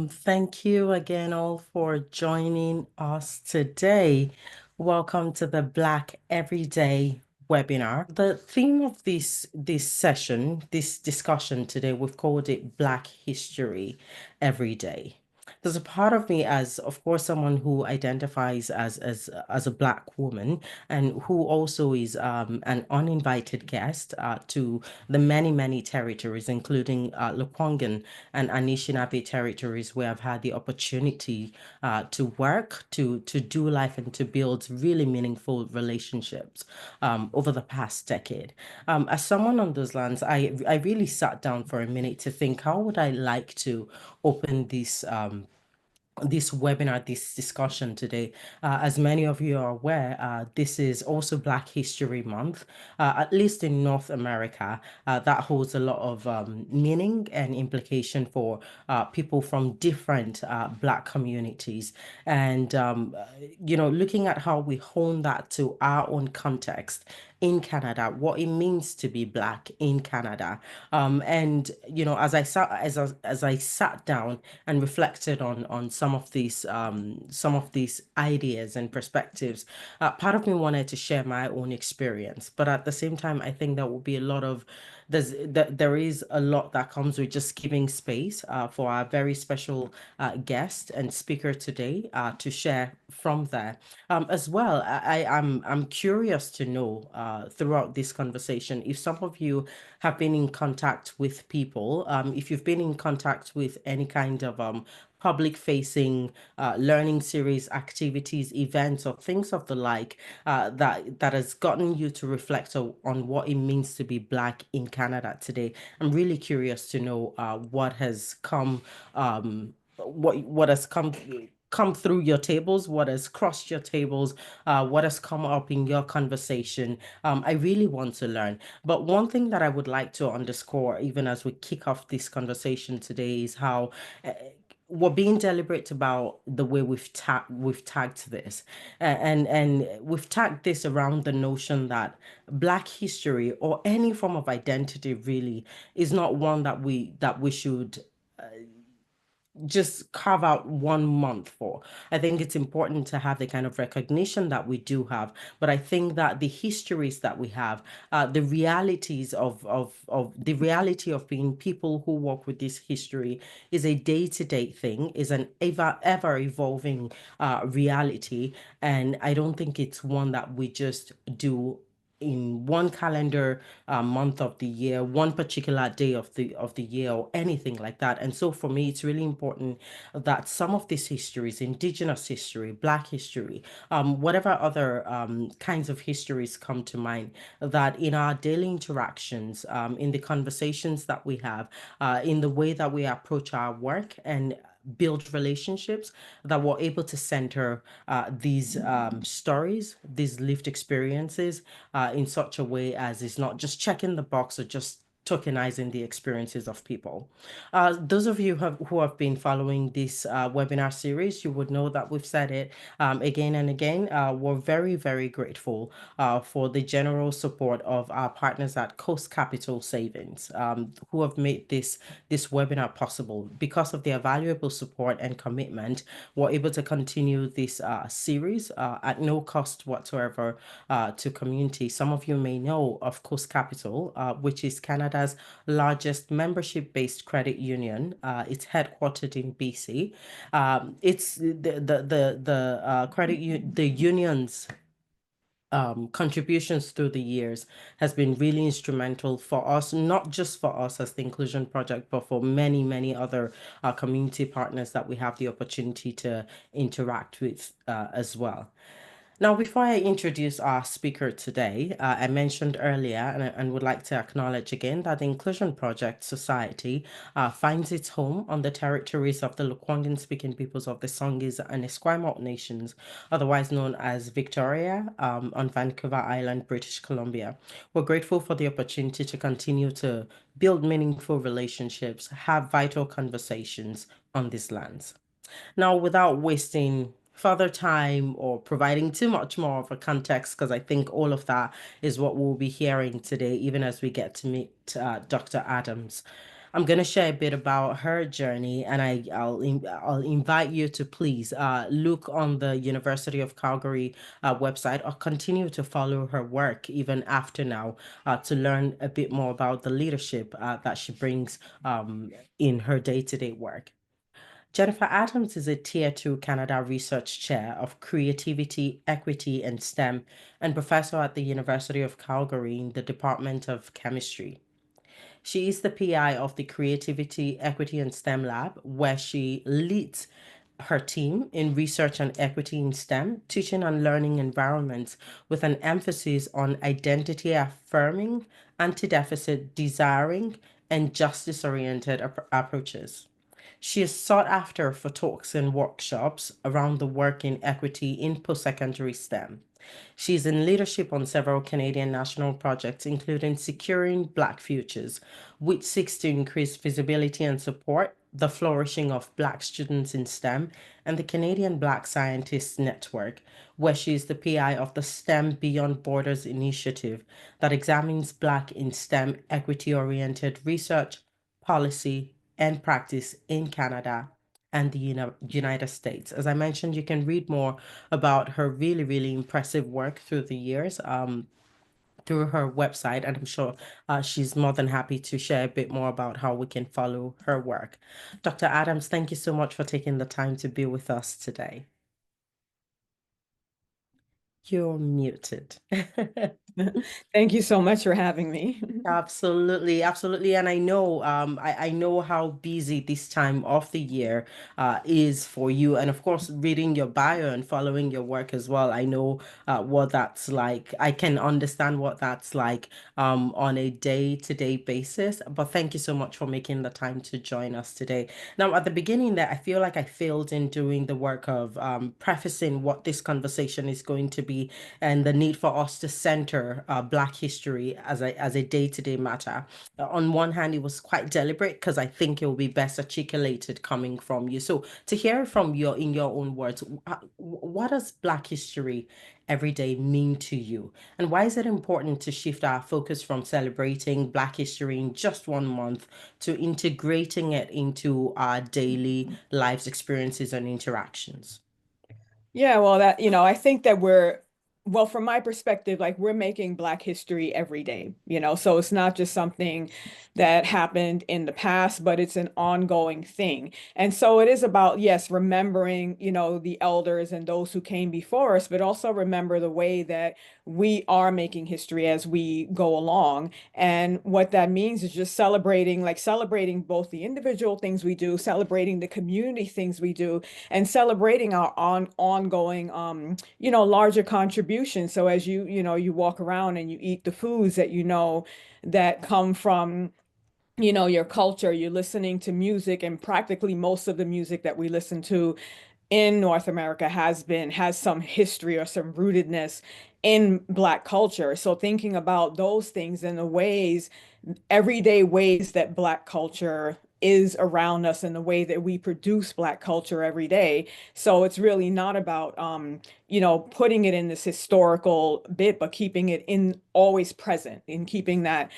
Thank you again all for joining us today. Welcome to the Black Everyday webinar. The theme of this session, this discussion today, we've called it Black History Every Day. There's a part of me as, of course, someone who identifies as a Black woman and who also is an uninvited guest to the many territories, including Lekwungen and Anishinaabe territories where I've had the opportunity to work, to do life, and to build really meaningful relationships over the past decade. As someone on those lands, I really sat down for a minute to think, how would I like to open this webinar, this discussion today. As many of you are aware, this is also Black History Month, at least in North America. That holds a lot of meaning and implication for people from different Black communities. And, looking at how we hone that to our own context in Canada, what it means to be Black in Canada. And as I sat down and reflected on some of these ideas and perspectives, part of me wanted to share my own experience, but at the same time, I think there will be a lot of there is a lot that comes with just giving space for our very special guest and speaker today to share from there. As well, I'm curious to know throughout this conversation if some of you have been in contact with people, if you've been in contact with any kind of public facing learning series, activities, events, or things of the like that has gotten you to reflect on what it means to be Black in Canada today. I'm really curious to know what has what has come through your tables, what has crossed your tables, what has come up in your conversation. I really want to learn. But one thing that I would like to underscore, even as we kick off this conversation today, is how we're being deliberate about the way we've tagged this, and we've tagged this around the notion that Black history or any form of identity really is not one that we should just carve out 1 month for. I think it's important to have the kind of recognition that we do have, but I think that the histories that we have, the realities of the reality of being people who work with this history is a day-to-day thing, is an ever evolving reality, and I don't think it's one that we just do in one calendar month of the year, one particular day of the year, or anything like that. And so for me, it's really important that some of these histories, Indigenous history, Black history, whatever other kinds of histories come to mind, that in our daily interactions, in the conversations that we have, in the way that we approach our work and build relationships, that we're able to center these stories, these lived experiences in such a way as is not just checking the box or just tokenizing the experiences of people. Those of you who have been following this webinar series, you would know that we've said it again and again. We're very grateful for the general support of our partners at Coast Capital Savings, who have made this webinar possible. Because of their valuable support and commitment, we're able to continue this series at no cost whatsoever to community. Some of you may know of Coast Capital, which is Canada's largest membership-based credit union. It's headquartered in BC. It's the union's contributions through the years has been really instrumental for us, not just for us as the Inclusion Project, but for many other community partners that we have the opportunity to interact with as well. Now, before I introduce our speaker today, I mentioned earlier and would like to acknowledge again that the Inclusion Project Society finds its home on the territories of the Lekwungen-speaking peoples of the Songhees and Esquimalt nations, otherwise known as Victoria, on Vancouver Island, British Columbia. We're grateful for the opportunity to continue to build meaningful relationships, have vital conversations on these lands. Now, without wasting further time or providing too much more of a context, because I think all of that is what we'll be hearing today, even as we get to meet Dr. Adams. I'm going to share a bit about her journey, and I'll invite you to please look on the University of Calgary website or continue to follow her work even after now to learn a bit more about the leadership that she brings in her day-to-day work. Jennifer Adams is a Tier 2 Canada Research Chair of Creativity, Equity, and STEM and professor at the University of Calgary in the Department of Chemistry. She is the PI of the Creativity, Equity, and STEM Lab, where she leads her team in research on equity in STEM, teaching and learning environments with an emphasis on identity affirming, anti deficit desiring, and justice oriented approaches. She is sought after for talks and workshops around the work in equity in post secondary STEM. She's in leadership on several Canadian national projects, including Securing Black Futures, which seeks to increase visibility and support the flourishing of Black students in STEM, and the Canadian Black Scientists Network, where she is the PI of the STEM Beyond Borders initiative that examines Black in STEM equity oriented research, policy, and practice in Canada and the United States. As I mentioned, you can read more about her really, really impressive work through the years through her website, and I'm sure she's more than happy to share a bit more about how we can follow her work. Dr. Adams, thank you so much for taking the time to be with us today. You're muted. Thank you so much for having me. Absolutely, absolutely. And I know, I know how busy this time of the year is for you. And of course, reading your bio and following your work as well. I know what that's like. I can understand what that's like on a day-to-day basis. But thank you so much for making the time to join us today. Now, at the beginning there, I feel like I failed in doing the work of prefacing what this conversation is going to be and the need for us to center Black history as a day-to-day matter. On one hand, it was quite deliberate because I think it will be best articulated coming from you. So to hear from your in your own words, what does Black history every day mean to you? And why is it important to shift our focus from celebrating Black history in just one month to integrating it into our daily lives, experiences, and interactions? Yeah, well, I think that well, from my perspective, like we're making Black history every day, so it's not just something that happened in the past, but it's an ongoing thing. And so it is about, yes, remembering, the elders and those who came before us, but also remember the way that we are making history as we go along. And what that means is just celebrating both the individual things we do, celebrating the community things we do, and celebrating our ongoing larger contributions. So as you walk around and you eat the foods that that come from your culture, you're listening to music, and practically most of the music that we listen to in North America has some history or some rootedness in Black culture. So thinking about those things and the everyday ways that Black culture is around us and the way that we produce Black culture every day. So it's really not about putting it in this historical bit, but keeping it in always present, and keeping that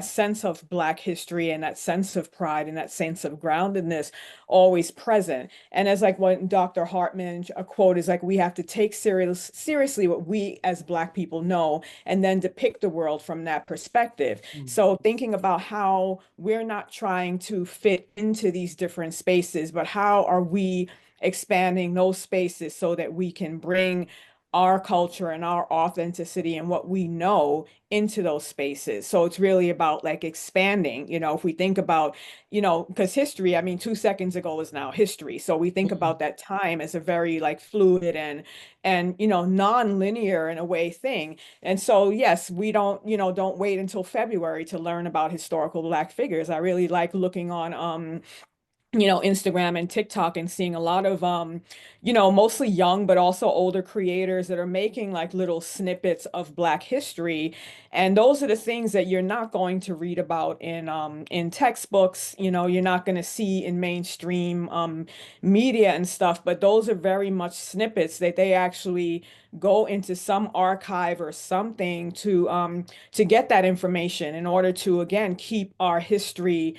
sense of Black history and that sense of pride and that sense of groundedness always present. And as like what Dr. Hartman, a quote is like, we have to take seriously what we as Black people know and then depict the world from that perspective. Mm. So thinking about how we're not trying to fit into these different spaces, but how are we expanding those spaces so that we can bring our culture and our authenticity and what we know into those spaces. So it's really about like expanding, if we think about, because history, I mean, 2 seconds ago is now history. So we think Mhm. about that time as a very like fluid and non-linear in a way thing. And so yes, we don't wait until February to learn about historical Black figures. I really like looking on Instagram and TikTok and seeing a lot of mostly young but also older creators that are making like little snippets of Black history. And those are the things that you're not going to read about in textbooks, you're not going to see in mainstream media and stuff, but those are very much snippets that they actually go into some archive or something to get that information in order to again keep our history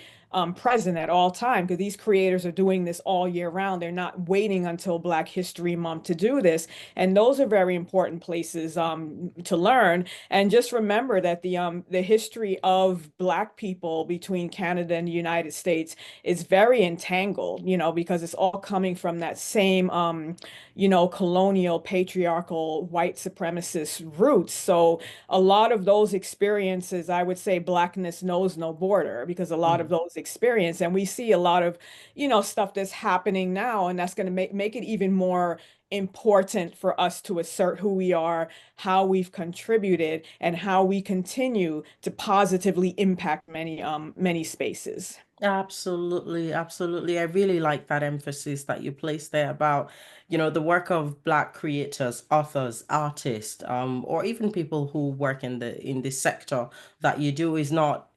present at all time, because these creators are doing this all year round. They're not waiting until Black History Month to do this. And those are very important places to learn. And just remember that the history of Black people between Canada and the United States is very entangled, because it's all coming from that same colonial, patriarchal, white supremacist roots. So a lot of those experiences, I would say Blackness knows no border, because a lot of Mm. those experience, and we see a lot of, stuff that's happening now, and that's going to make it even more important for us to assert who we are, how we've contributed, and how we continue to positively impact many spaces. Absolutely, absolutely. I really like that emphasis that you placed there about, the work of Black creators, authors, artists, or even people who work in this sector that you do is not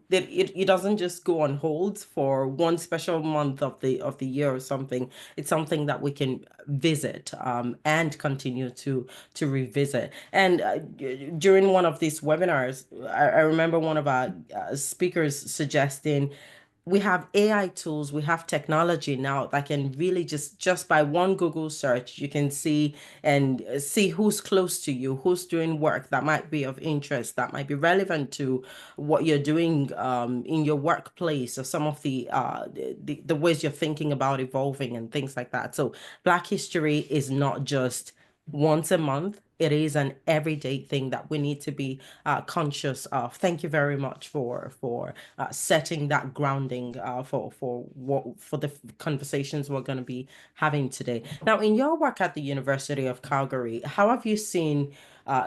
that it doesn't just go on hold for one special month of the year or something. It's something that we can visit and continue to revisit. And during one of these webinars, I remember one of our speakers suggesting we have AI tools, we have technology now that can really just by one Google search, you can see who's close to you, who's doing work that might be of interest, that might be relevant to what you're doing in your workplace, or some of the ways you're thinking about evolving and things like that. So Black history is not just once a month. It is an everyday thing that we need to be conscious of. Thank you very much for setting that grounding for the conversations we're going to be having today. Now, in your work at the University of Calgary, how have you seen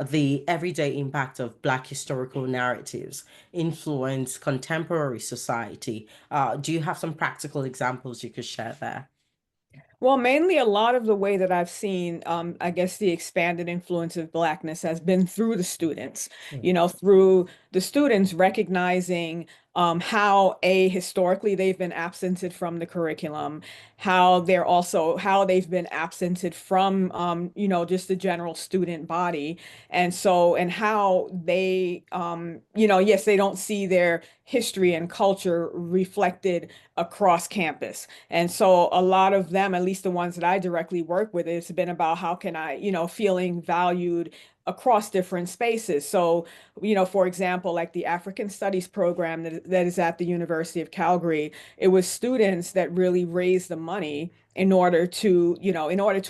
the everyday impact of Black historical narratives influence contemporary society? Do you have some practical examples you could share there? Well, mainly a lot of the way that I've seen, I guess the expanded influence of Blackness has been through the students, Mm. through the students recognizing how historically they've been absented from the curriculum, how they've been absented from, just the general student body. And how they, yes, they don't see their history and culture reflected across campus. And so a lot of them, at least the ones that I directly work with, it's been about how can I, feeling valued across different spaces. So, for example, like the African Studies program that is at the University of Calgary, it was students that really raised the money in order to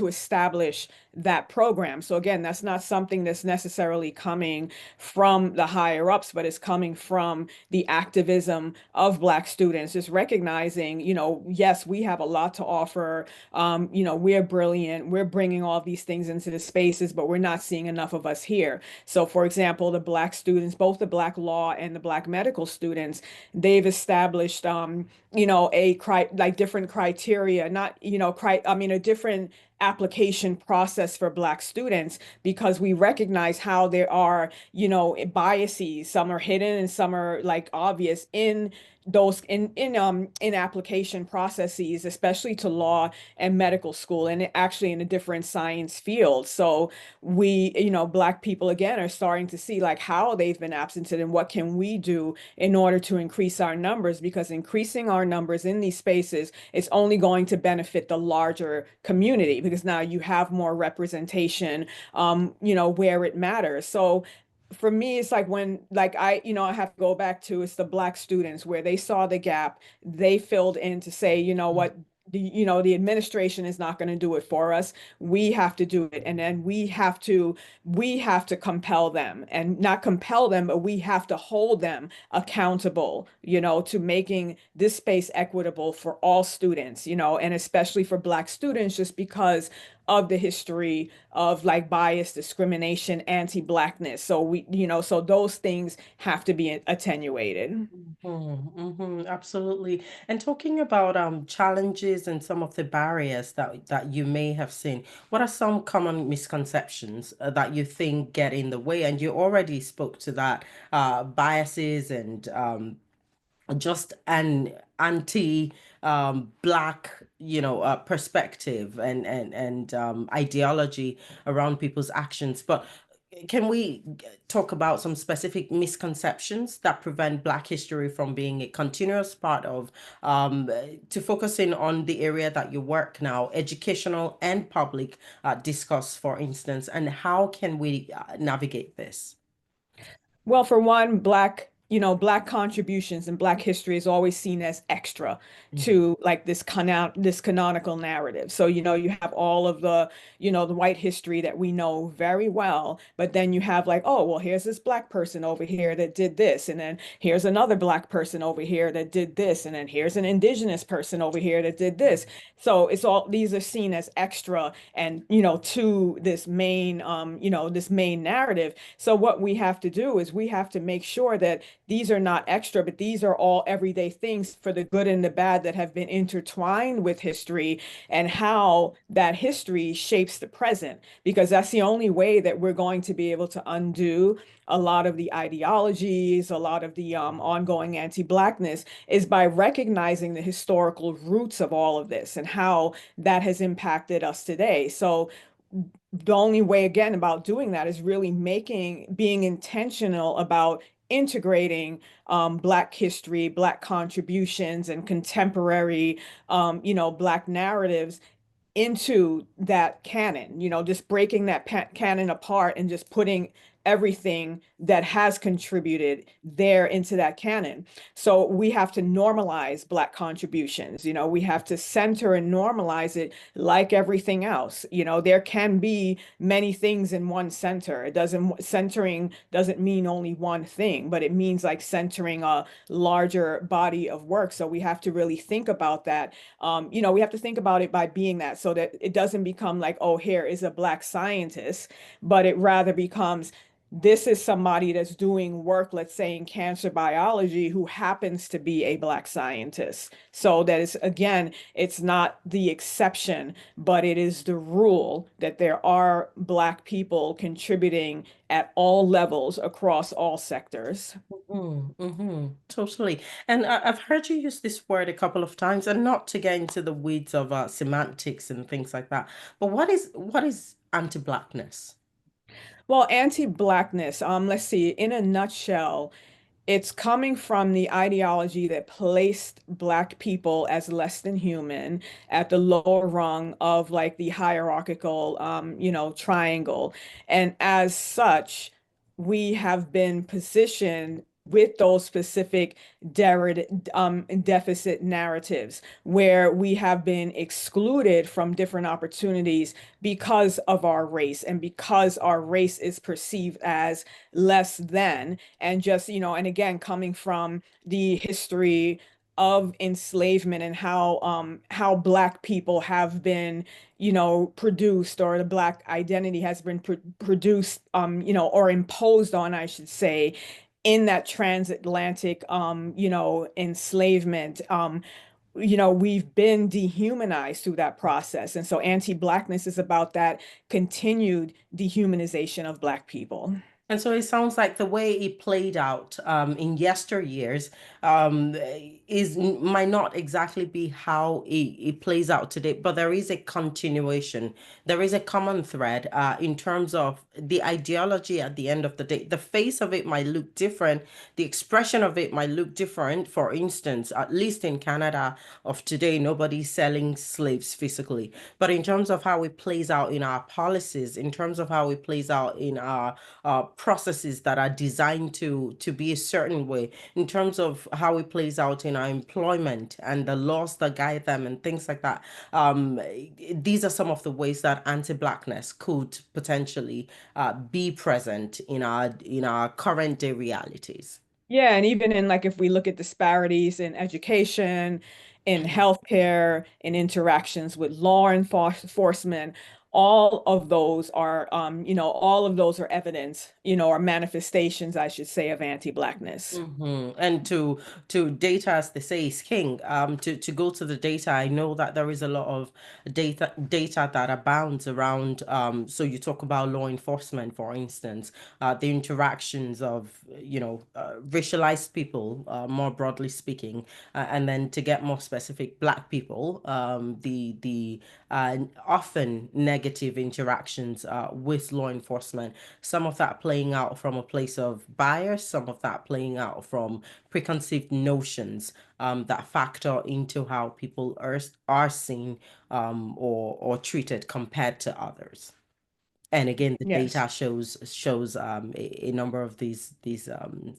establish that program. So again, that's not something that's necessarily coming from the higher ups, but it's coming from the activism of Black students, just recognizing, yes, we have a lot to offer. We're brilliant. We're bringing all these things into the spaces, but we're not seeing enough of us here. So, for example, the Black students, both the Black law and the Black medical students, they've established, like different criteria, not, a different application process for Black students, because we recognize how there are, biases. Some are hidden and some are like obvious in those in application processes, especially to law and medical school, and actually in a different science field. So we, Black people again are starting to see like how they've been absented and what can we do in order to increase our numbers, because increasing our numbers in these spaces is only going to benefit the larger community, because now you have more representation, where it matters. So for me, it's like when, like I have to go back to, it's the Black students where they saw the gap, they filled in to say, what, the administration is not going to do it for us. We have to do it. And then we have to compel them, and not compel them, but we have to hold them accountable, to making this space equitable for all students, and especially for Black students, just because of the history of like bias, discrimination, anti-Blackness. So so those things have to be attenuated. Absolutely. And talking about challenges and some of the barriers that you may have seen, what are some common misconceptions that you think get in the way? And you already spoke to that, biases and just an anti black perspective and ideology around people's actions, but can we talk about some specific misconceptions that prevent Black history from being a continuous part of, to focusing on the area that you work now, educational and public discourse, for instance, and how can we navigate this? Well, for one, Black contributions and Black history is always seen as extra Mhm. to like this canonical narrative. So, you have all of the white history that we know very well, but then you have like, oh, well, here's this Black person over here that did this, and then here's another Black person over here that did this, and then here's an indigenous person over here that did this. So these are seen as extra and, to this main narrative. So what we have to do is we have to make sure that these are not extra, but these are all everyday things for the good and the bad that have been intertwined with history and how that history shapes the present, because that's the only way that we're going to be able to undo a lot of the ideologies, a lot of the ongoing anti-Blackness is by recognizing the historical roots of all of this and how that has impacted us today. So the only way again about doing that is really being intentional about integrating Black history, Black contributions, and contemporary Black narratives into that canon, just breaking that canon apart and just putting everything that has contributed there into that canon. So we have to normalize Black contributions, we have to center and normalize it like everything else. There can be many things in one center. Centering doesn't mean only one thing, but it means like centering a larger body of work. So we have to really think about that. We have to think about it by being that so that it doesn't become like, oh, here is a Black scientist, but it rather becomes this is somebody that's doing work, let's say in cancer biology, who happens to be a Black scientist. So that is, again, it's not the exception, but it is the rule that there are Black people contributing at all levels across all sectors. Totally. And I've heard you use this word a couple of times, and not to get into the weeds of semantics and things like that. But what is anti-Blackness? Well, anti-Blackness, let's see, in a nutshell, it's coming from the ideology that placed Black people as less than human at the lower rung of like the hierarchical, triangle. And as such, we have been positioned with those specific deficit narratives where we have been excluded from different opportunities because of our race and because our race is perceived as less than. And just, and again, coming from the history of enslavement and how Black people have been, produced, or the Black identity has been produced, or imposed on, I should say, in that transatlantic, enslavement. We've been dehumanized through that process. And so anti-Blackness is about that continued dehumanization of Black people. And so it sounds like the way it played out in yesteryears might not exactly be how it plays out today, but there is a continuation. There is a common thread in terms of the ideology at the end of the day. The face of it might look different, the expression of it might look different. For instance, at least in Canada of today, nobody's selling slaves physically. But in terms of how it plays out in our policies, in terms of how it plays out in our processes that are designed to be a certain way, in terms of how it plays out in our employment and the laws that guide them and things like that. These are some of the ways that anti-Blackness could potentially be present in our current day realities. Yeah, and even in like if we look at disparities in education, in healthcare, in interactions with law enforcement, all of those are, all of those are evidence, or manifestations, I should say, of anti-Blackness. And to data, as they say, is king. To go to the data, I know that there is a lot of data that abounds around. So you talk about law enforcement, for instance, the interactions of racialized people, more broadly speaking, and then to get more specific, Black people, often negative interactions with law enforcement. Some of that playing out from a place of bias, some of that playing out from preconceived notions that factor into how people are seen or treated compared to others. And again, the Yes. data shows a number of these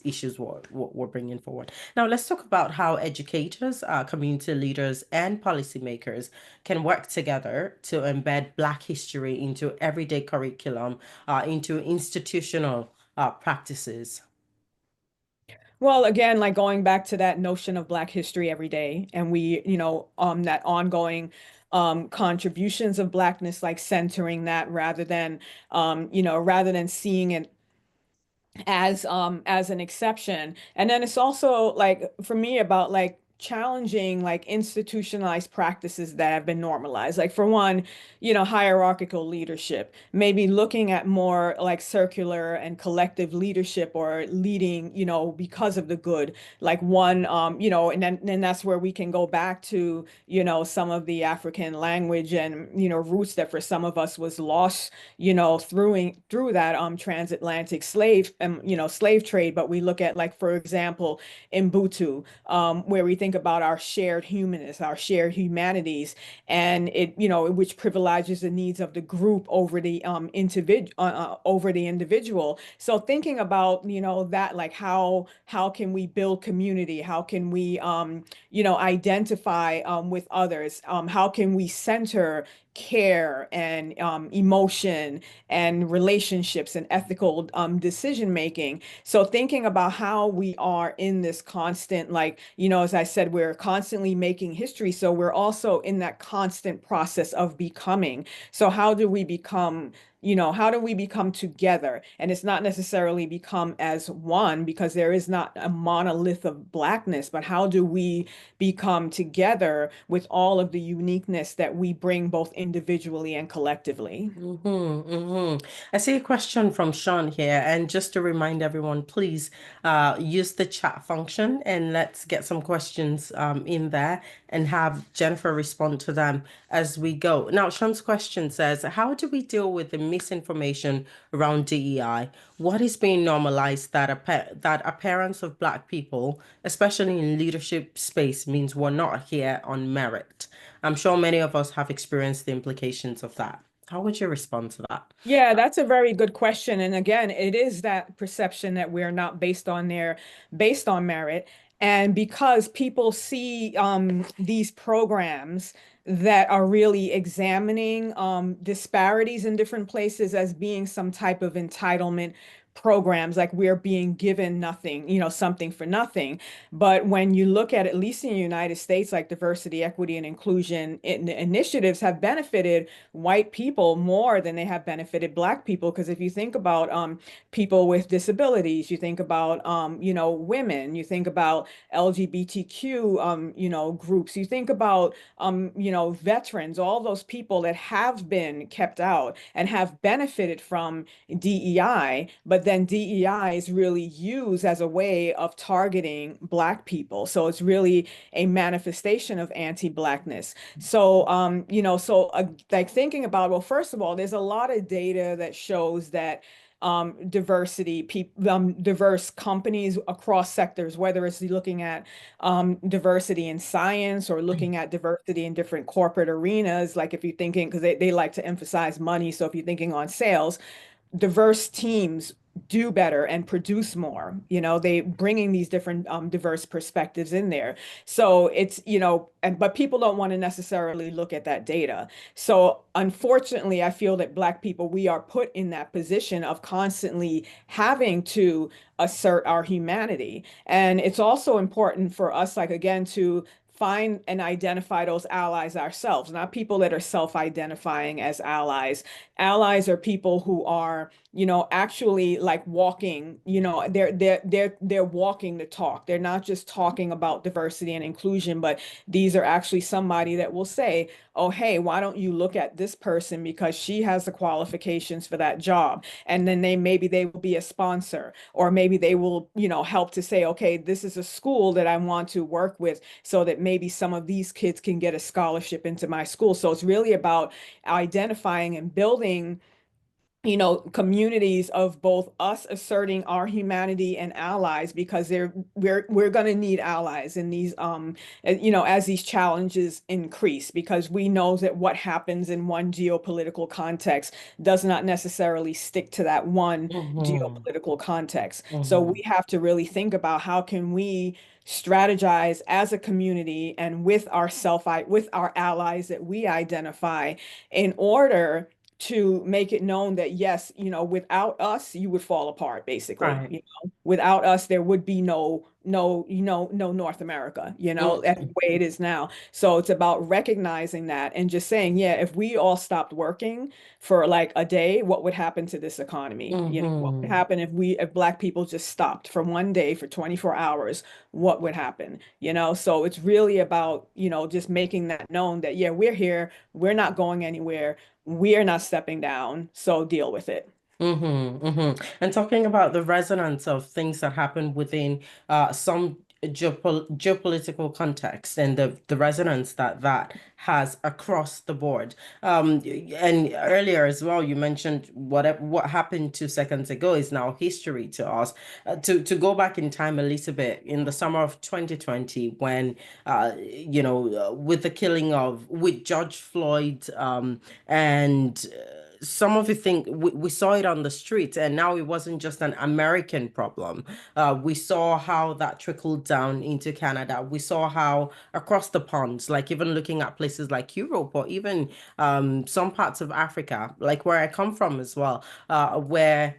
issues what we're bringing forward. Now, let's talk about how educators, community leaders, and policymakers can work together to embed Black history into everyday curriculum, into institutional practices. Well, again, like going back to that notion of Black history every day, and that ongoing contributions of Blackness, like centering that rather than seeing it as an exception. And then it's also like for me about like challenging like institutionalized practices that have been normalized. Like for one, hierarchical leadership, maybe looking at more like circular and collective leadership or leading, because of the good. Like one, and then that's where we can go back to, some of the African language and, roots that for some of us was lost, through that transatlantic slave trade. But we look at, like, for example, Ubuntu, where we think about our shared humanness, our shared humanities, and which privileges the needs of the group over the individual. So thinking about, that, like how can we build community? How can we identify with others? How can we center care and emotion and relationships and ethical decision making? So thinking about how we are in this constant, like, as I said, we're constantly making history. So we're also in that constant process of becoming. So how do we become together? And it's not necessarily become as one, because there is not a monolith of Blackness, but how do we become together with all of the uniqueness that we bring both individually and collectively? I see a question from Sean here, and just to remind everyone, please use the chat function and let's get some questions in there and have Jennifer respond to them as we go. Now, Sean's question says, how do we deal with the misinformation around DEI? What is being normalized that that appearance of Black people, especially in leadership space, means we're not here on merit? I'm sure many of us have experienced the implications of that. How would you respond to that? Yeah, that's a very good question. And again, it is that perception that we're not based on merit. And because people see these programs that are really examining disparities in different places as being some type of entitlement programs, like we're being given nothing, something for nothing. But when you look at least in the United States, like diversity, equity, and inclusion initiatives have benefited white people more than they have benefited Black people. Because if you think about people with disabilities, you think about women, you think about LGBTQ groups, you think about veterans, all those people that have been kept out and have benefited from DEI, but then DEI is really used as a way of targeting Black people. So it's really a manifestation of anti-Blackness. So, like thinking about, well, first of all, there's a lot of data that shows that diverse companies across sectors, whether it's looking at diversity in science or looking at diversity in different corporate arenas, like if you're thinking, because they like to emphasize money. So if you're thinking on sales, diverse teams do better and produce more. They bringing these different diverse perspectives in there. So it's, but people don't want to necessarily look at that data. So unfortunately, I feel that Black people, we are put in that position of constantly having to assert our humanity. And it's also important for us, like, again, to find and identify those allies ourselves, not people that are self-identifying as allies. Allies are people who are, actually like walking, they're walking the talk. They're not just talking about diversity and inclusion, but these are actually somebody that will say, oh, hey, why don't you look at this person because she has the qualifications for that job? And then maybe they will be a sponsor, or maybe they will, help to say, okay, this is a school that I want to work with so that maybe some of these kids can get a scholarship into my school. So it's really about identifying and building, communities of both us asserting our humanity and allies, because we're going to need allies in these as these challenges increase, because we know that what happens in one geopolitical context does not necessarily stick to that one Mm-hmm. geopolitical context. So Mm-hmm. we have to really think about how can we strategize as a community and with our allies that we identify, in order to make it known that yes, without us, you would fall apart, basically. Right. Without us, there would be no North America, that's the way it is now. So it's about recognizing that and just saying, yeah, if we all stopped working for like a day, what would happen to this economy? What would Mm-hmm. happen if Black people just stopped for one day for 24 hours? What would happen? So it's really about, just making that known that, yeah, we're here, we're not going anywhere, we are not stepping down, so deal with it. Mm-hmm, mm-hmm. And talking about the resonance of things that happen within some geopolitical context, and the resonance that that has across the board. And earlier as well, you mentioned what happened 2 seconds ago is now history to us. To go back in time a little bit, in the summer of 2020, when with the killing with George Floyd, and some of the things we saw it on the street, and now it wasn't just an American problem. We saw how that trickled down into Canada. We saw how across the ponds, like even looking at places like Europe, or even some parts of Africa, like where I come from as well, where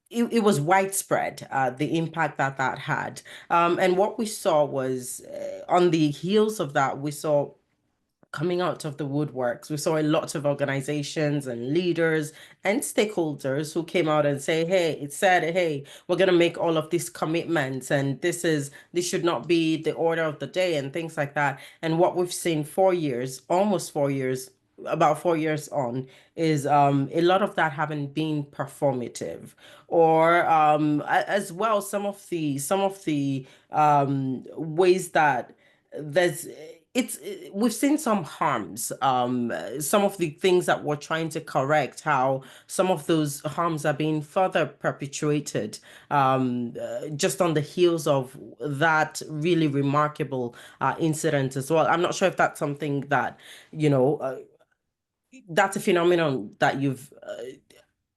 it was widespread, the impact that that had. And what we saw was, on the heels of that, we saw coming out of the woodworks. We saw a lot of organizations and leaders and stakeholders who came out and say, hey, it said, hey, we're going to make all of these commitments, and this should not be the order of the day, and things like that. And what we've seen 4 years, almost 4 years, about 4 years on, is a lot of that haven't been performative, or as well, some of the ways that there's it's we've seen some harms, some of the things that we're trying to correct, how some of those harms are being further perpetuated, just on the heels of that really remarkable incident as well. I'm not sure if that's something that, you know uh, that's a phenomenon that you've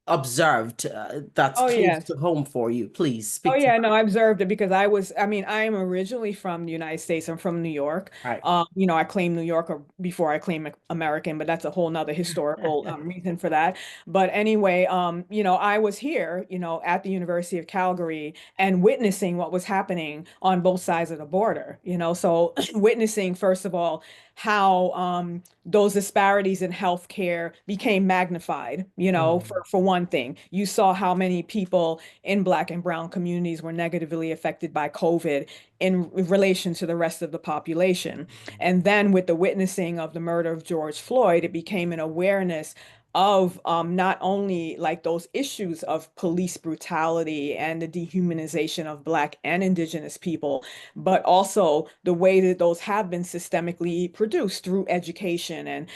observed, that's Oh, close yes. to home for you. Please Oh speak to yeah, no, I observed it because I am originally from the United States. I'm from New York. that. I claim New Yorker before I claim American, but that's a whole nother historical Right. reason for that. But anyway, I was here, at the University of Calgary and witnessing what was happening on both sides of the border, so witnessing, first of all, how those disparities in healthcare became magnified, Mm, for one thing. You saw how many people in Black and Brown communities were negatively affected by COVID in relation to the rest of the population. And then with the witnessing of the murder of George Floyd, it became an awareness of not only like those issues of police brutality and the dehumanization of Black and Indigenous people, but also the way that those have been systemically produced through education and,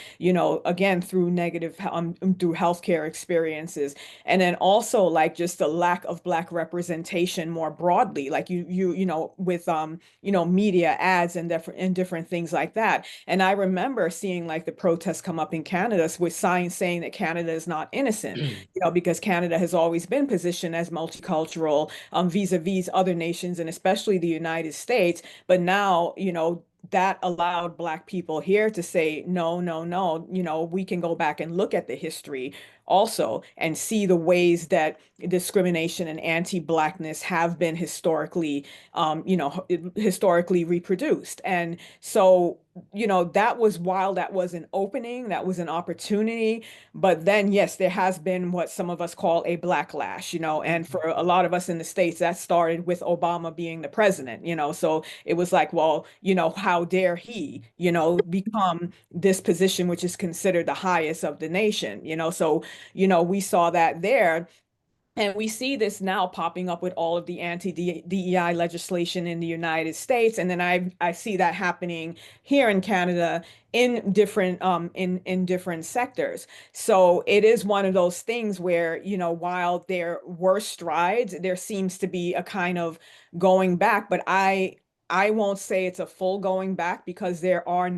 again, through through healthcare experiences. And then also like just the lack of Black representation more broadly, like with media ads and different things like that. And I remember seeing like the protests come up in Canada with signs saying that Canada is not innocent, because Canada has always been positioned as multicultural, vis-a-vis other nations and especially the United States. But now, that allowed Black people here to say, no, no, no, we can go back and look at the history also and see the ways that discrimination and anti-Blackness have been historically, historically reproduced. And so, that was, while that was an opening, that was an opportunity, but then, yes, there has been what some of us call a blacklash, and for a lot of us in the States, that started with Obama being the president, so it was like, well, how dare he, become this position, which is considered the highest of the nation, so, we saw that there. And we see this now popping up with all of the anti-DEI legislation in the United States, and then I see that happening here in Canada in different in different sectors. So it is one of those things where, while there were strides, there seems to be a kind of going back, but I won't say it's a full going back, because there are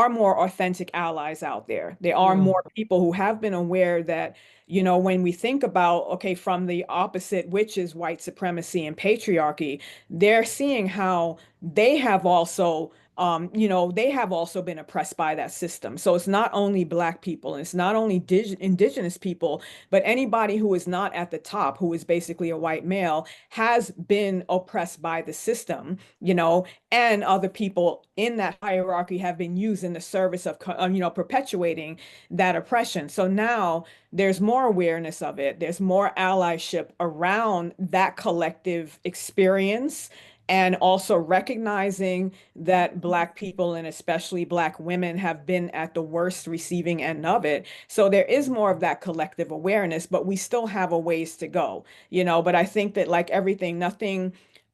more authentic allies out there. There are Mm, more people who have been aware that, when we think about, okay, from the opposite, which is white supremacy and patriarchy, they're seeing how they have also been oppressed by that system. So it's not only Black people, and it's not only indigenous people, but anybody who is not at the top, who is basically a white male, has been oppressed by the system, and other people in that hierarchy have been used in the service of, perpetuating that oppression. So now there's more awareness of it. There's more allyship around that collective experience, and also recognizing that Black people, and especially Black women, have been at the worst receiving end of it. So there is more of that collective awareness, but we still have a ways to go, but I think that, like everything,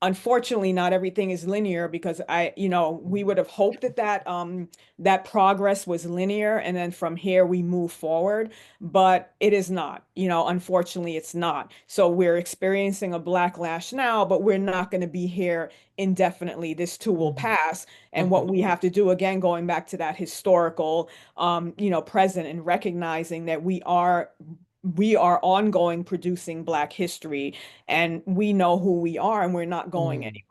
unfortunately, not everything is linear, because we would have hoped that progress was linear, and then from here we move forward, but it is not. Unfortunately, it's not. So we're experiencing a backlash now, but we're not going to be here indefinitely. This too will mhm, pass. And what mhm, we have to do, again, going back to that historical, present, and recognizing that we are ongoing producing Black history, and we know who we are, and we're not going mm. anywhere.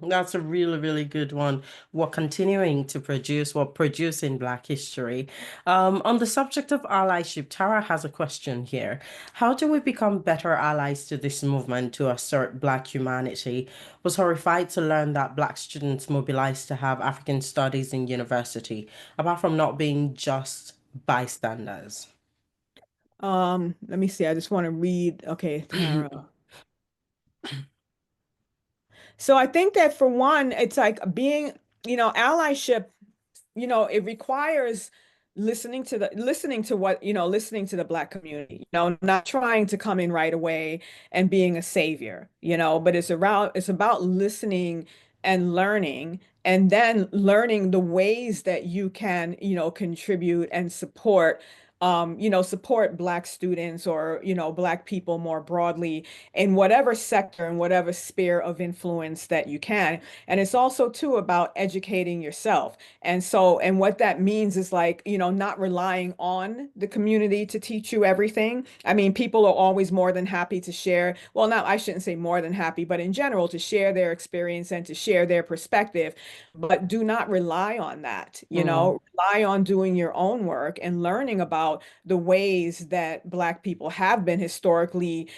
That's a really, really good one. We're continuing to produce, we're producing Black history. On the subject of allyship, Tara has a question here. How do we become better allies to this movement to assert Black humanity? Was horrified to learn that Black students mobilized to have African studies in university, apart from not being just bystanders. Let me see. I just want to read. Okay, Tara. So I think that, for one, it's like being, allyship, it requires listening to the Black community, not trying to come in right away and being a savior, but it's about listening and learning, and then learning the ways that you can, contribute and support Black students, or, Black people more broadly, in whatever sector and whatever sphere of influence that you can. And it's also too about educating yourself. And what that means is, like, not relying on the community to teach you everything. I mean, people are always more than happy to share. Well, now I shouldn't say more than happy, but in general, to share their experience and to share their perspective. But do not rely on that, Mm, rely on doing your own work and learning about the ways that Black people have been historically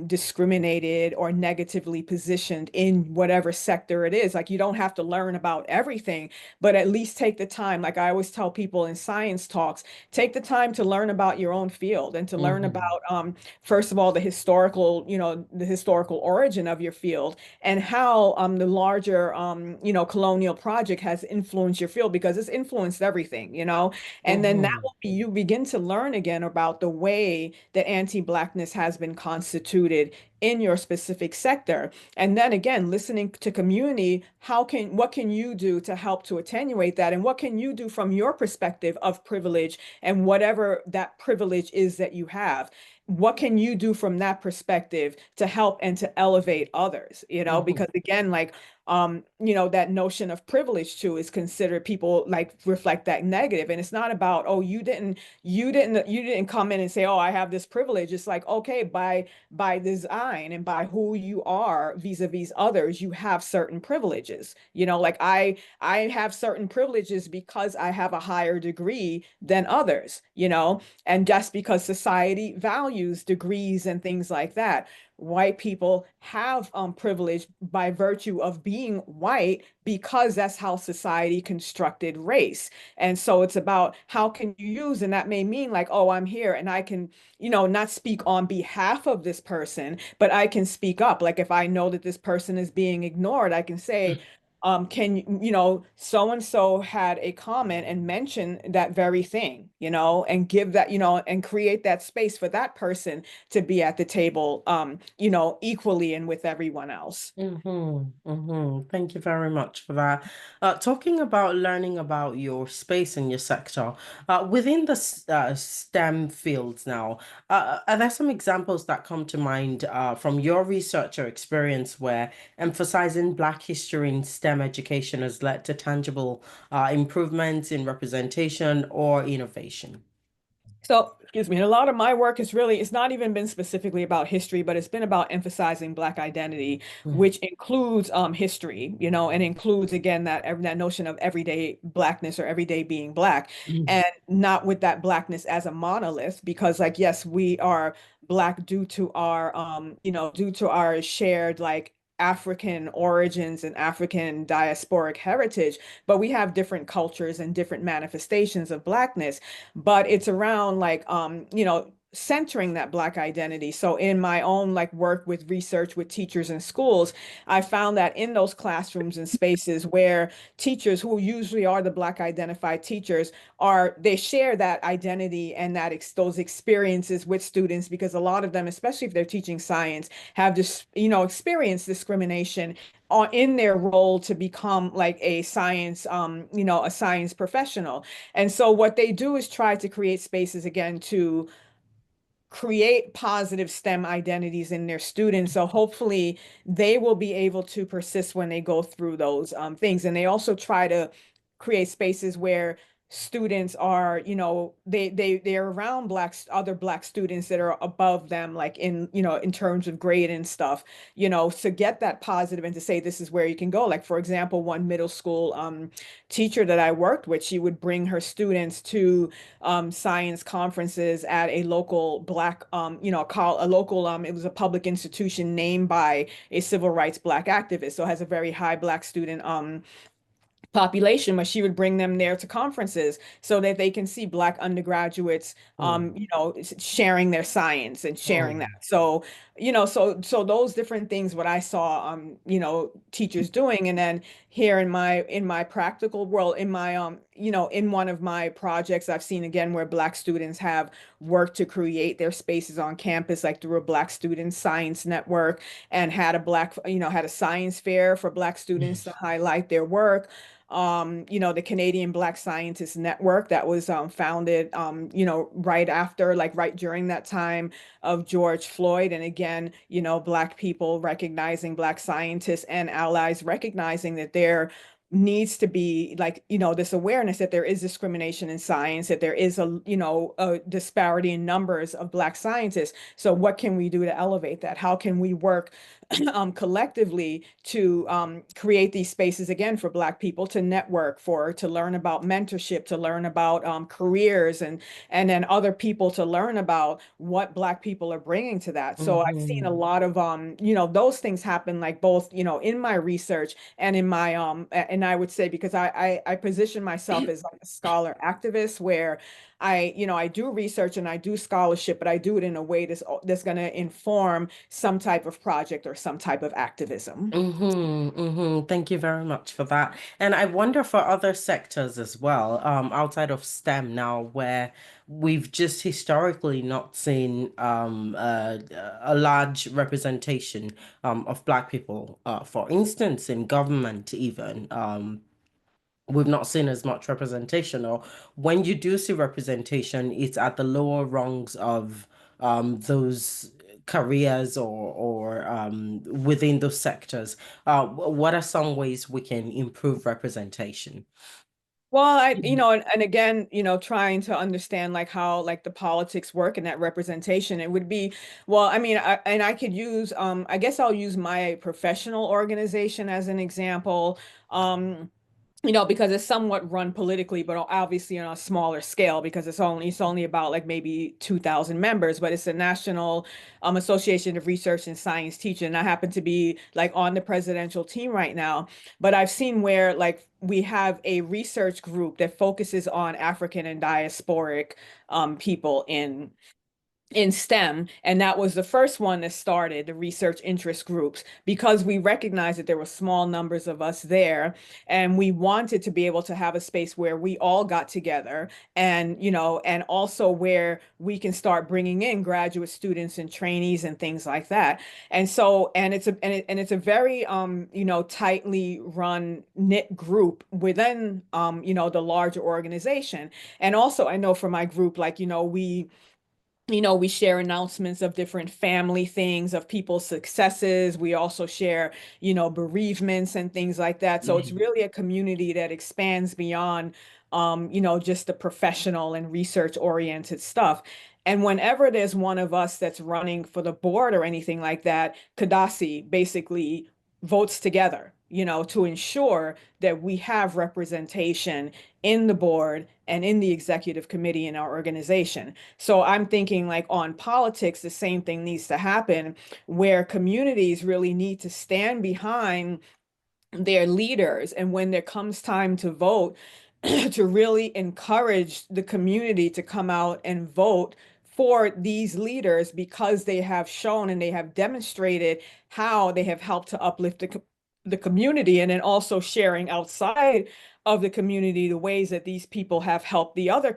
discriminated or negatively positioned in whatever sector it is. Like, you don't have to learn about everything, but at least take the time. Like I always tell people in science talks, take the time to learn about your own field, and to learn mhm, about, first of all, the historical origin of your field, and how the larger, colonial project has influenced your field, because it's influenced everything, and then that mhm, will be, you begin to learn again about the way that anti-Blackness has been constituted in your specific sector. And then again, listening to community, what can you do to help to attenuate that? And what can you do from your perspective of privilege, and whatever that privilege is that you have? What can you do from that perspective to help and to elevate others? Because mhm, again, like, that notion of privilege to is considered people like reflect that negative. And it's not about, oh, you didn't come in and say, oh, I have this privilege. It's like, okay, by design and by who you are vis-a-vis others, you have certain privileges. Like I have certain privileges because I have a higher degree than others, and just because society values degrees and things like that. White people have privilege by virtue of being white because that's how society constructed race. And so it's about how can you use, and that may mean like, oh, I'm here and I can, not speak on behalf of this person, but I can speak up. Like if I know that this person is being ignored, I can say, can so and so had a comment and mention that very thing, and give that, and create that space for that person to be at the table, equally and with everyone else. Thank you very much for that. Talking about learning about your space and your sector, within the STEM fields now, are there some examples that come to mind from your research or experience where emphasizing Black history in STEM education has led to tangible improvements in representation or innovation? So, excuse me, and a lot of my work is really, it's not even been specifically about history, but it's been about emphasizing Black identity, Mm, which includes history, and includes again that notion of everyday Blackness or everyday being Black, mm, and not with that Blackness as a monolith, because like, yes, we are Black due to our shared like African origins and African diasporic heritage, but we have different cultures and different manifestations of Blackness, but it's around like centering that Black identity. So in my own like work with research with teachers in schools, I found that in those classrooms and spaces where teachers who usually are the Black identified teachers they share that identity and those experiences with students, because a lot of them, especially if they're teaching science, have this experienced discrimination in their role to become like a science professional. And so what they do is try to create spaces again to create positive STEM identities in their students. So hopefully they will be able to persist when they go through those things. And they also try to create spaces where students are, they're around other Black students that are above them, like in terms of grade and stuff, to get that positive and to say this is where you can go. Like for example, one middle school teacher that I worked with, she would bring her students to science conferences at a local Black, a local, it was a public institution named by a civil rights Black activist. So it has a very high Black student population, but she would bring them there to conferences so that they can see Black undergraduates, mm, sharing their science and sharing that. mm, So, so those different things, what I saw, teachers doing, and then here in my practical world, in one of my projects, I've seen again where Black students have worked to create their spaces on campus, like through a Black Student Science Network, and had a science fair for Black students to highlight their work. The Canadian Black Scientists Network that was founded, right after, like right during that time of George Floyd. And again, Black people recognizing Black scientists and allies recognizing that there needs to be like, this awareness that there is discrimination in science, that there is a disparity in numbers of Black scientists. So what can we do to elevate that? How can we work collectively to create these spaces again for Black people to network, to learn about mentorship, to learn about careers, and then other people to learn about what Black people are bringing to that. So I've seen a mhm, lot of those things happen, like both in my research and in my and I would say, because I position myself as like a scholar activist, where I do research and I do scholarship, but I do it in a way that's going to inform some type of project or some type of activism. Thank you very much for that. And I wonder for other sectors as well, outside of STEM now, where we've just historically not seen a large representation of Black people. For instance, in government even. We've not seen as much representation, or when you do see representation, it's at the lower rungs of those careers or within those sectors. What are some ways we can improve representation? Well, and again, trying to understand like how like the politics work and that representation, it would be, well, I mean, I could use, I guess I'll use my professional organization as an example. Um, because it's somewhat run politically, but obviously on a smaller scale because it's only about like maybe 2,000 members, but it's a national association of research and science teaching. And I happen to be like on the presidential team right now, but I've seen where like we have a research group that focuses on African and diasporic people in STEM, and that was the first one that started the research interest groups because we recognized that there were small numbers of us there, and we wanted to be able to have a space where we all got together and and also where we can start bringing in graduate students and trainees and things like that. And so it's a very tightly run knit group within the larger organization. And also I know for my group, like we share announcements of different family things, of people's successes. We also share, bereavements and things like that. So it's Mhm. really a community that expands beyond, just the professional and research oriented stuff. And whenever there's one of us that's running for the board or anything like that, Kadasi basically votes together, to ensure that we have representation in the board and in the executive committee in our organization. So I'm thinking like on politics, the same thing needs to happen where communities really need to stand behind their leaders. And when there comes time to vote, to really encourage the community to come out and vote for these leaders because they have shown and they have demonstrated how they have helped to uplift the community, and then also sharing outside of the community the ways that these people have helped the other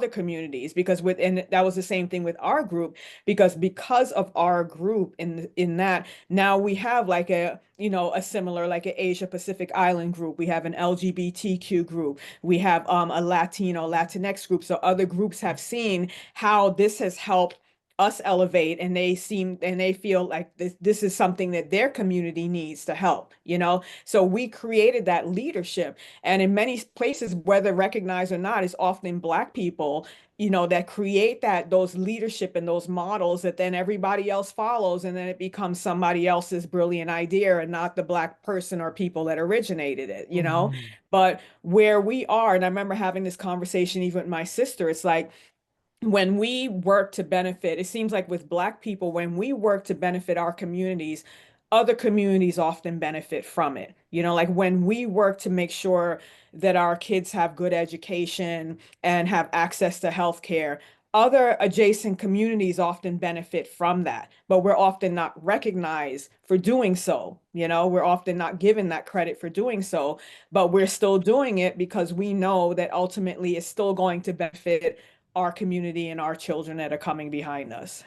communities. Because and that was the same thing with our group, because of our group in that now we have like a similar like an Asia Pacific Island group. We have an LGBTQ group. We have a Latinx group. So other groups have seen how this has helped us elevate, and they feel like this is something that their community needs to help, so we created that leadership. And in many places, whether recognized or not, it's often Black people that create those leadership and those models that then everybody else follows, and then it becomes somebody else's brilliant idea and not the Black person or people that originated it. Mhm. But where we are, and I remember having this conversation even with my sister, it's like when we work to benefit, it seems like with Black people, when we work to benefit our communities, other communities often benefit from it. Like when we work to make sure that our kids have good education and have access to healthcare, other adjacent communities often benefit from that, but we're often not recognized for doing so. We're often not given that credit for doing so, but we're still doing it because we know that ultimately it's still going to benefit our community and our children that are coming behind us.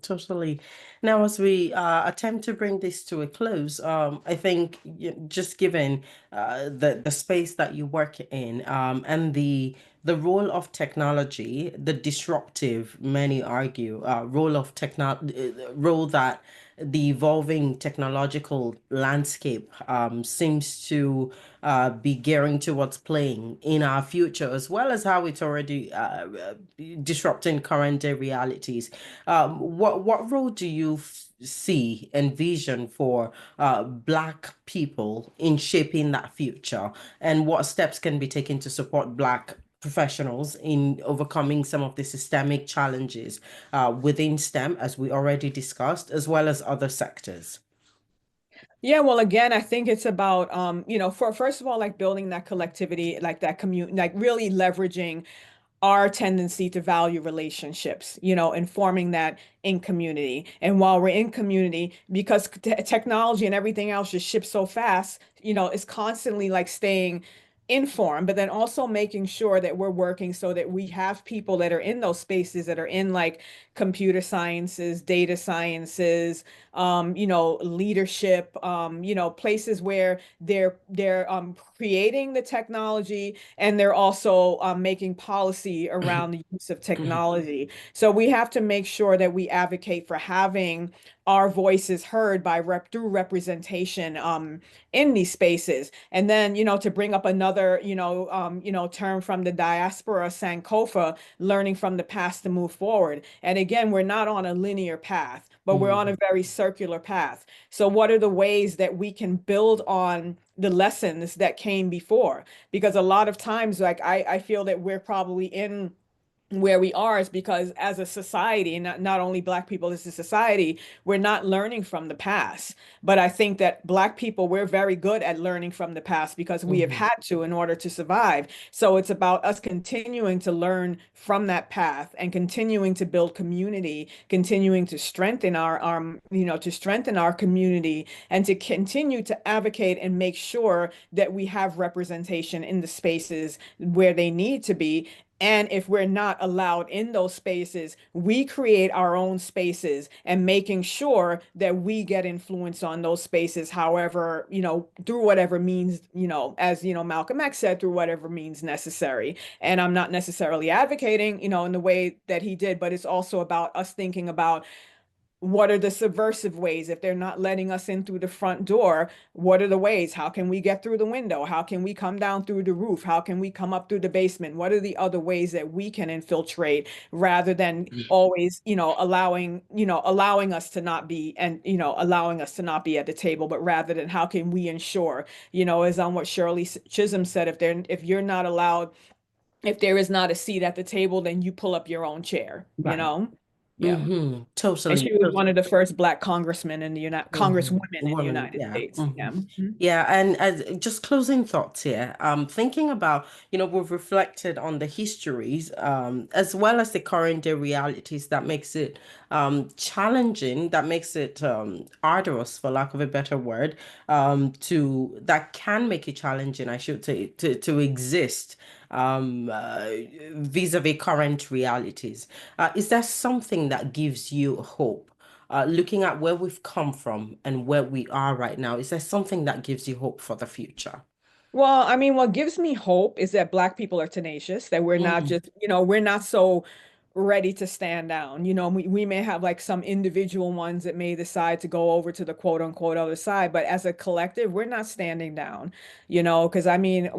Totally. Now, as we attempt to bring this to a close, I think just given the space that you work in and the role of technology, the disruptive, many argue, role that the evolving technological landscape seems to be gearing towards playing in our future, as well as how it's already disrupting current day realities. What role do you see and vision for Black people in shaping that future, and what steps can be taken to support Black professionals in overcoming some of the systemic challenges within STEM, as we already discussed, as well as other sectors? Yeah, well, again, I think it's about for first of all, like building that collectivity, like that community, like really leveraging our tendency to value relationships, and forming that in community. And while we're in community, because technology and everything else just ships so fast, it's constantly like staying informed, but then also making sure that we're working so that we have people that are in those spaces that are in like computer sciences, data sciences, leadership, places where they're creating the technology and they're also making policy around the use of technology. So we have to make sure that we advocate for having our voices heard by through representation in these spaces. And then, to bring up another, term from the diaspora, Sankofa, learning from the past to move forward. And again, we're not on a linear path, but we're on a very circular path. So what are the ways that we can build on the lessons that came before? Because a lot of times, like I feel that we're probably in where we are is because as a society, and not only Black people as a society, we're not learning from the past. But I think that Black people, we're very good at learning from the past because we have had to in order to survive. So it's about us continuing to learn from that path and continuing to build community, continuing to strengthen to strengthen our community and to continue to advocate and make sure that we have representation in the spaces where they need to be. And if we're not allowed in those spaces, we create our own spaces and making sure that we get influence on those spaces, however, through whatever means, as, Malcolm X said, through whatever means necessary. And I'm not necessarily advocating, in the way that he did, but it's also about us thinking about what are the subversive ways if they're not letting us in through the front door. What are the ways? How can we get through the window? How can we come down through the roof? How can we come up through the basement? What are the other ways that we can infiltrate rather than always, allowing us to not be and allowing us to not be at the table, but rather than how can we ensure, as on what Shirley Chisholm said, if you're not allowed, if there is not a seat at the table, then you pull up your own chair, Right. Yeah. And Totally. she was one of the first Black congressmen in the Congresswomen in the Woman, United yeah. States. Yeah. Mhm. Yeah, and just closing thoughts here. Thinking about, we've reflected on the histories, as well as the current day realities that makes it challenging, that makes it arduous, for lack of a better word, that can make it challenging, I should say, to exist vis-a-vis current realities. Is there something that gives you hope? Looking at where we've come from and where we are right now, is there something that gives you hope for the future? Well, I mean, what gives me hope is that Black people are tenacious, that we're not Mm, just, we're not so ready to stand down. We may have like some individual ones that may decide to go over to the quote unquote other side, but as a collective, we're not standing down, because I mean,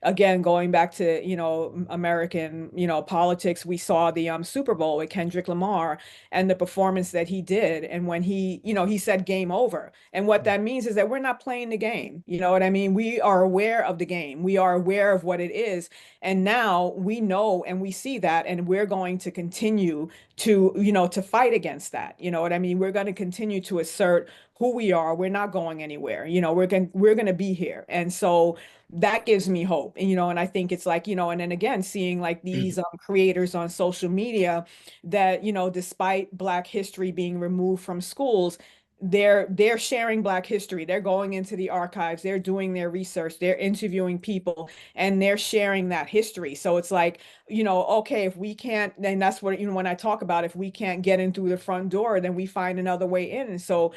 again, going back to, American, politics, we saw the Super Bowl with Kendrick Lamar and the performance that he did. And when he said game over. And what that means is that we're not playing the game. You know what I mean? We are aware of the game. We are aware of what it is. And now we know and we see that, and we're going to continue to fight against that. You know what I mean? We're going to continue to assert who we are. We're not going anywhere. We're going to be here. And so that gives me hope. And I think it's like, and then again, seeing like these creators on social media that, despite Black history being removed from schools, they're sharing Black history. They're going into the archives, they're doing their research, they're interviewing people, and they're sharing that history. So it's like, okay, if we can't, then that's what, when I talk about if we can't get in through the front door, then we find another way in. And so,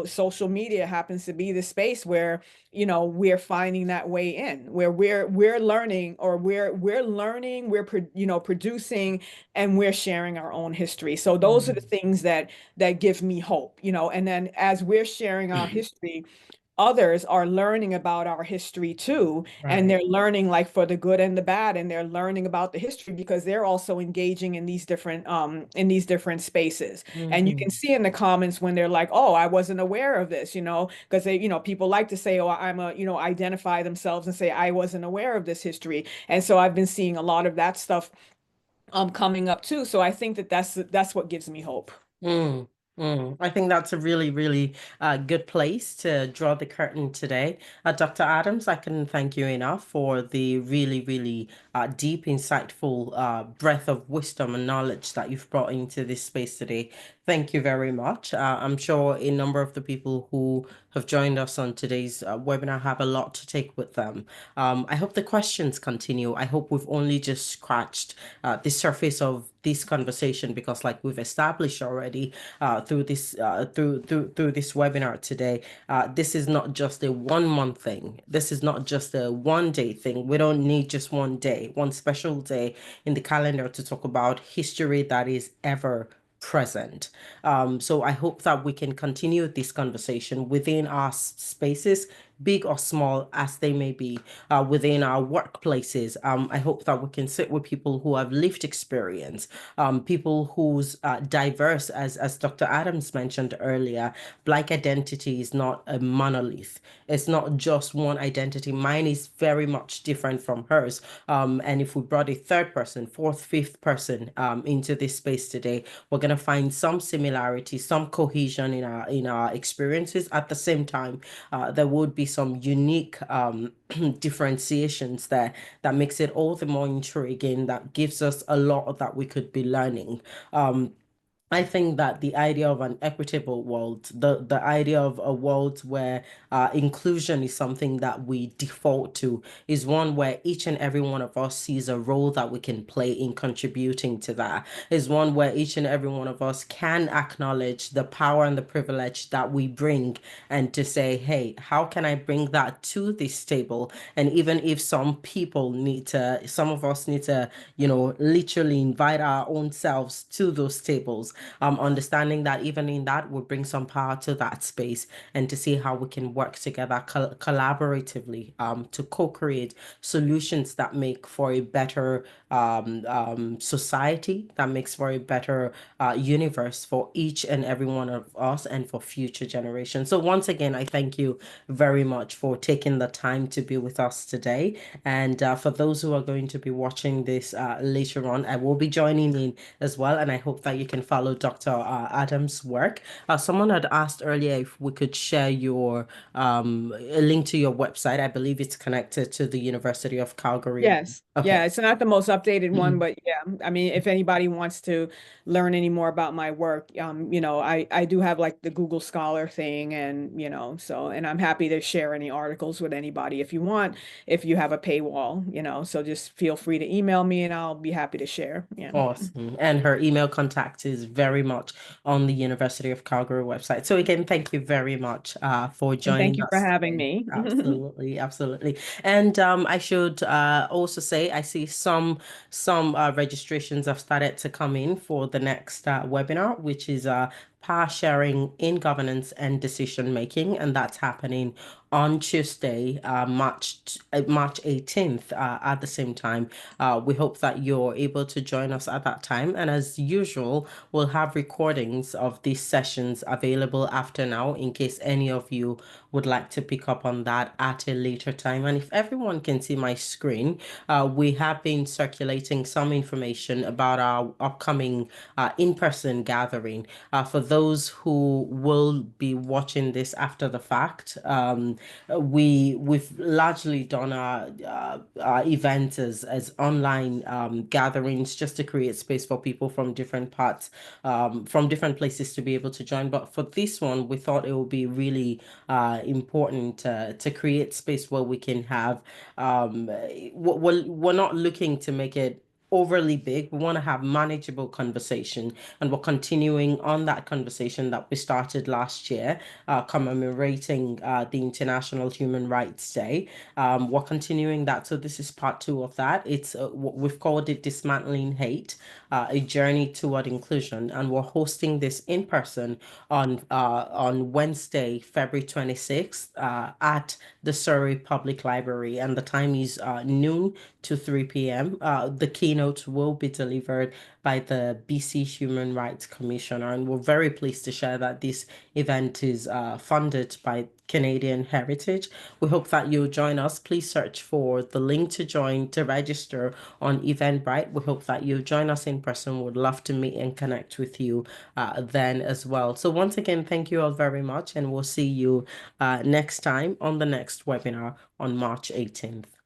social media happens to be the space where, we're finding that way in, where we're learning, or we're learning, producing, and we're sharing our own history. So those are the mm, things that give me hope, and then as we're sharing our history, others are learning about our history too, and right. they're learning like for the good and the bad, and they're learning about the history because they're also engaging in these different spaces. And you can Hmm. see in the comments when they're like, oh, I wasn't aware of this, because people like to say, oh, identify themselves and say I wasn't aware of this history. And so I've been seeing a lot of that stuff coming up too. So I think that that's what gives me hope. Mm. I think that's a really, really good place to draw the curtain today. Dr. Adams, I can thank you enough for the really, really deep, insightful breadth of wisdom and knowledge that you've brought into this space today. Thank you very much. I'm sure a number of the people who have joined us on today's webinar have a lot to take with them. I hope the questions continue. I hope we've only just scratched the surface of this conversation because, like we've established already, through this webinar today. This is not just a 1 month thing. This is not just a 1 day thing. We don't need just 1 day, one special day in the calendar to talk about history that is ever present. So I hope that we can continue this conversation within our spaces, big or small as they may be, within our workplaces. I hope that we can sit with people who have lived experience, people who's diverse, as Dr. Adams mentioned earlier. Black identity is not a monolith. It's not just one identity. Mine is very much different from hers. And if we brought a third person, fourth, fifth person into this space today, we're gonna find some similarity, some cohesion in our experiences. At the same time, there would be some unique differentiations there that makes it all the more intriguing, that gives us a lot that we could be learning. Um, I think that the idea of an equitable world, the idea of a world where inclusion is something that we default to, is one where each and every one of us sees a role that we can play in contributing to that. Is one where each and every one of us can acknowledge the power and the privilege that we bring, and to say, hey, how can I bring that to this table? And even if some of us need to, literally invite our own selves to those tables, understanding that even in that, we bring some power to that space, and to see how we can work together collaboratively, to co-create solutions that make for a better society, that makes for a better universe for each and every one of us and for future generations. So once again, I thank you very much for taking the time to be with us today. And for those who are going to be watching this later on, I will be joining in as well. And I hope that you can follow Dr. Adams' work. Someone had asked earlier if we could share a link to your website. I believe it's connected to the University of Calgary. Yes. Okay. Yeah, it's not the most updated one, but yeah, I mean, if anybody wants to learn any more about my work, I do have like the Google Scholar thing, and so, and I'm happy to share any articles with anybody if you want, if you have a paywall, so just feel free to email me and I'll be happy to share. Yeah. Awesome. And her email contact is very much on the University of Calgary website. So again, thank you very much for And thank joining you for us having today. me. Absolutely, absolutely. And I should also say I see some registrations have started to come in for the next webinar, which is power sharing in governance and decision making, and that's happening on Tuesday, March 18th, at the same time. We hope that you're able to join us at that time. And as usual, we'll have recordings of these sessions available after now in case any of you would like to pick up on that at a later time. And if everyone can see my screen, we have been circulating some information about our upcoming in-person gathering. For those who will be watching this after the fact, we've largely done our events as online gatherings, just to create space for people from different parts, from different places to be able to join. But for this one, we thought it would be really important to create space where we can have, we're not looking to make it overly big. We want to have manageable conversation, and we're continuing on that conversation that we started last year, commemorating the International Human Rights Day. We're continuing that, so this is part two of that. It's we've called it Dismantling Hate, a journey toward inclusion, and we're hosting this in person on Wednesday, February 26th, at the Surrey Public Library, and the time is noon to 3 p.m. The keynote keynote will be delivered by the BC Human Rights Commissioner, and we're very pleased to share that this event is funded by Canadian Heritage. We hope that you'll join us. Please search for the link to register on Eventbrite. We hope that you'll join us in person. We'd love to meet and connect with you then as well. So once again, thank you all very much, and we'll see you next time on the next webinar on March 18th.